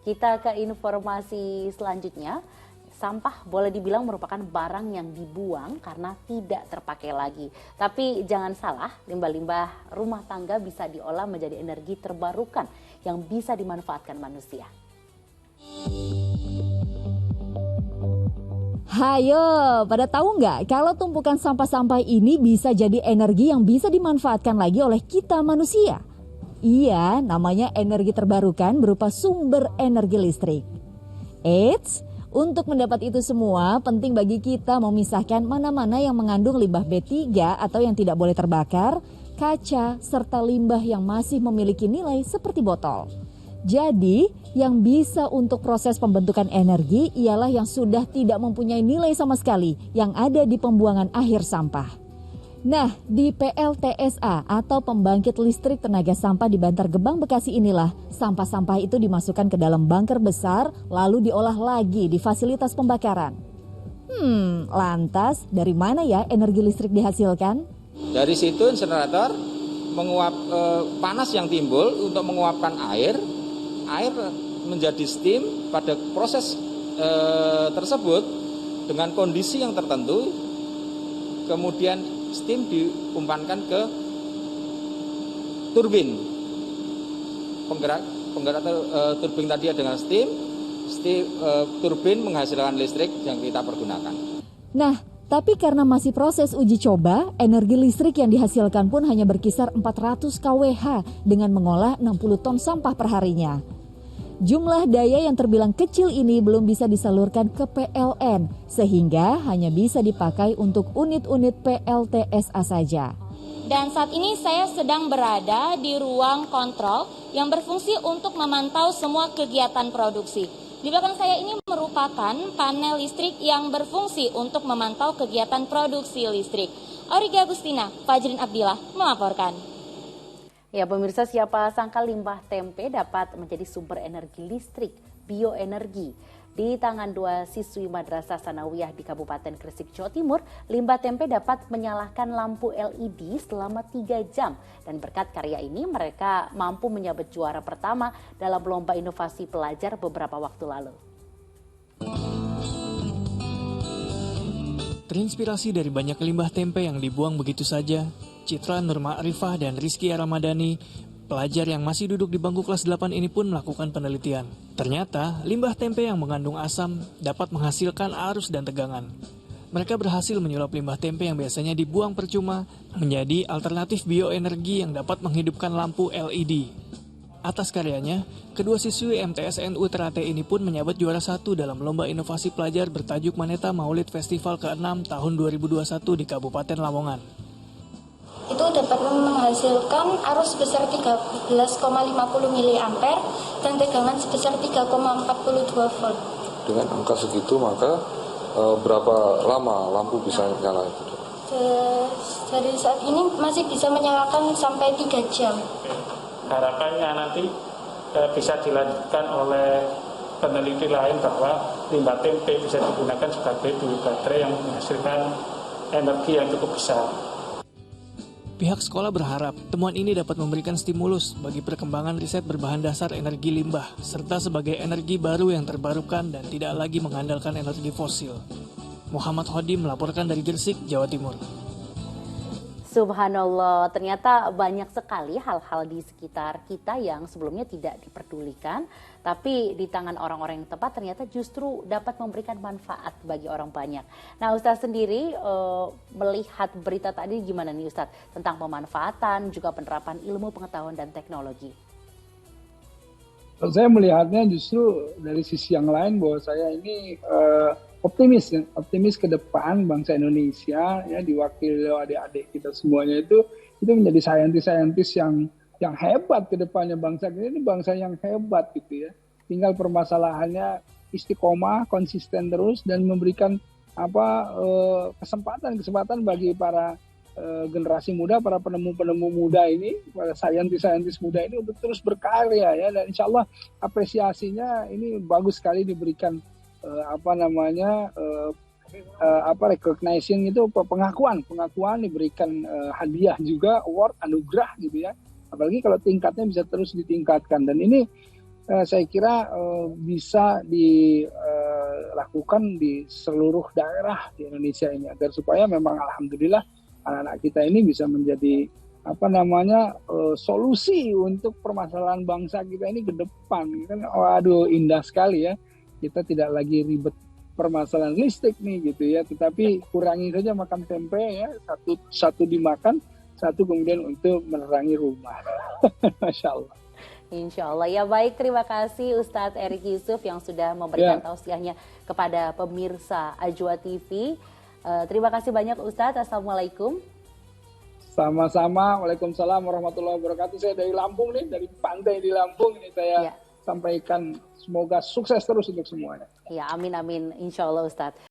Kita ke informasi selanjutnya. Sampah boleh dibilang merupakan barang yang dibuang karena tidak terpakai lagi. Tapi jangan salah, limbah-limbah rumah tangga bisa diolah menjadi energi terbarukan yang bisa dimanfaatkan manusia. Hayo, pada tahu nggak kalau tumpukan sampah-sampah ini bisa jadi energi yang bisa dimanfaatkan lagi oleh kita manusia? Iya, namanya energi terbarukan berupa sumber energi listrik. Eits, untuk mendapat itu semua, penting bagi kita memisahkan mana-mana yang mengandung limbah B3 atau yang tidak boleh terbakar, kaca, serta limbah yang masih memiliki nilai seperti botol. Jadi, yang bisa untuk proses pembentukan energi ialah yang sudah tidak mempunyai nilai sama sekali yang ada di pembuangan akhir sampah. Nah, di PLTSA atau Pembangkit Listrik Tenaga Sampah di Bantar Gebang, Bekasi inilah sampah-sampah itu dimasukkan ke dalam bunker besar lalu diolah lagi di fasilitas pembakaran. Lantas dari mana ya energi listrik dihasilkan? Dari situ insinerator menguap panas yang timbul untuk menguapkan air menjadi steam pada proses tersebut dengan kondisi yang tertentu, kemudian steam diumpankan ke turbin penggerak turbin tadi dengan steam turbin menghasilkan listrik yang kita pergunakan. Nah, tapi karena masih proses uji coba, energi listrik yang dihasilkan pun hanya berkisar 400 kWh dengan mengolah 60 ton sampah perharinya. Jumlah daya yang terbilang kecil ini belum bisa disalurkan ke PLN, sehingga hanya bisa dipakai untuk unit-unit PLTSA saja. Dan saat ini saya sedang berada di ruang kontrol yang berfungsi untuk memantau semua kegiatan produksi. Di belakang saya ini merupakan panel listrik yang berfungsi untuk memantau kegiatan produksi listrik. Auriga Agustina, Fajrin Abdillah melaporkan. Ya pemirsa, siapa sangka limbah tempe dapat menjadi sumber energi listrik, bioenergi. Di tangan dua siswi Madrasah Sanawiyah di Kabupaten Gresik, Jawa Timur, limbah tempe dapat menyalakan lampu LED selama 3 jam. Dan berkat karya ini mereka mampu menyabet juara pertama dalam lomba inovasi pelajar beberapa waktu lalu. Terinspirasi dari banyak limbah tempe yang dibuang begitu saja, Citra Nur Ma'rifah dan Rizky Ramadhani, pelajar yang masih duduk di bangku kelas 8 ini pun melakukan penelitian. Ternyata, limbah tempe yang mengandung asam dapat menghasilkan arus dan tegangan. Mereka berhasil menyulap limbah tempe yang biasanya dibuang percuma menjadi alternatif bioenergi yang dapat menghidupkan lampu LED. Atas karyanya, kedua siswi MTSNU Ternate ini pun menyabet juara 1 dalam lomba inovasi pelajar bertajuk Maneta Maulid Festival ke-6 tahun 2021 di Kabupaten Lamongan. Itu dapat menghasilkan arus sebesar 13,50 mA dan tegangan sebesar 3,42 volt. Dengan angka segitu maka berapa lama lampu bisa nyala itu? Dari saat ini masih bisa menyalakan sampai 3 jam. Harapannya nanti bisa dilanjutkan oleh peneliti lain bahwa limbah tempe bisa digunakan sebagai baterai yang menghasilkan energi yang cukup besar. Pihak sekolah berharap temuan ini dapat memberikan stimulus bagi perkembangan riset berbahan dasar energi limbah, serta sebagai energi baru yang terbarukan dan tidak lagi mengandalkan energi fosil. Muhammad Hodim melaporkan dari Gresik, Jawa Timur. Subhanallah, ternyata banyak sekali hal-hal di sekitar kita yang sebelumnya tidak diperdulikan, tapi di tangan orang-orang yang tepat ternyata justru dapat memberikan manfaat bagi orang banyak. Nah, Ustadz sendiri melihat berita tadi gimana nih Ustadz tentang pemanfaatan juga penerapan ilmu pengetahuan dan teknologi? Saya melihatnya justru dari sisi yang lain bahwa saya ini optimis ke depan bangsa Indonesia ya diwakili oleh adik-adik kita semuanya itu menjadi saintis yang hebat ke depannya. Bangsa ini bangsa yang hebat gitu ya. Tinggal permasalahannya istiqomah, konsisten terus dan memberikan kesempatan bagi para generasi muda, para penemu-penemu muda ini, para saintis muda ini untuk terus berkarya ya, dan insya Allah apresiasinya ini bagus sekali diberikan recognition itu pengakuan diberikan hadiah juga, award, anugerah gitu ya, apalagi kalau tingkatnya bisa terus ditingkatkan. Dan ini saya kira bisa dilakukan di seluruh daerah di Indonesia ini agar supaya memang alhamdulillah anak-anak kita ini bisa menjadi solusi untuk permasalahan bangsa kita ini ke depan. Kan waduh indah sekali ya. Kita tidak lagi ribet permasalahan listrik nih gitu ya, tetapi kurangi saja makan tempe ya, satu dimakan, satu kemudian untuk menerangi rumah. Masya Allah. Insya Allah. Ya baik, terima kasih Ustadz Erik Yusuf yang sudah memberikan tausiahnya kepada pemirsa Ajwa TV. Terima kasih banyak Ustadz. Assalamualaikum. Sama-sama. Waalaikumsalam warahmatullahi wabarakatuh. Saya dari Lampung nih, dari pantai di Lampung ini saya sampaikan semoga sukses terus untuk semuanya. Ya, amin amin. Insya Allah Ustadz.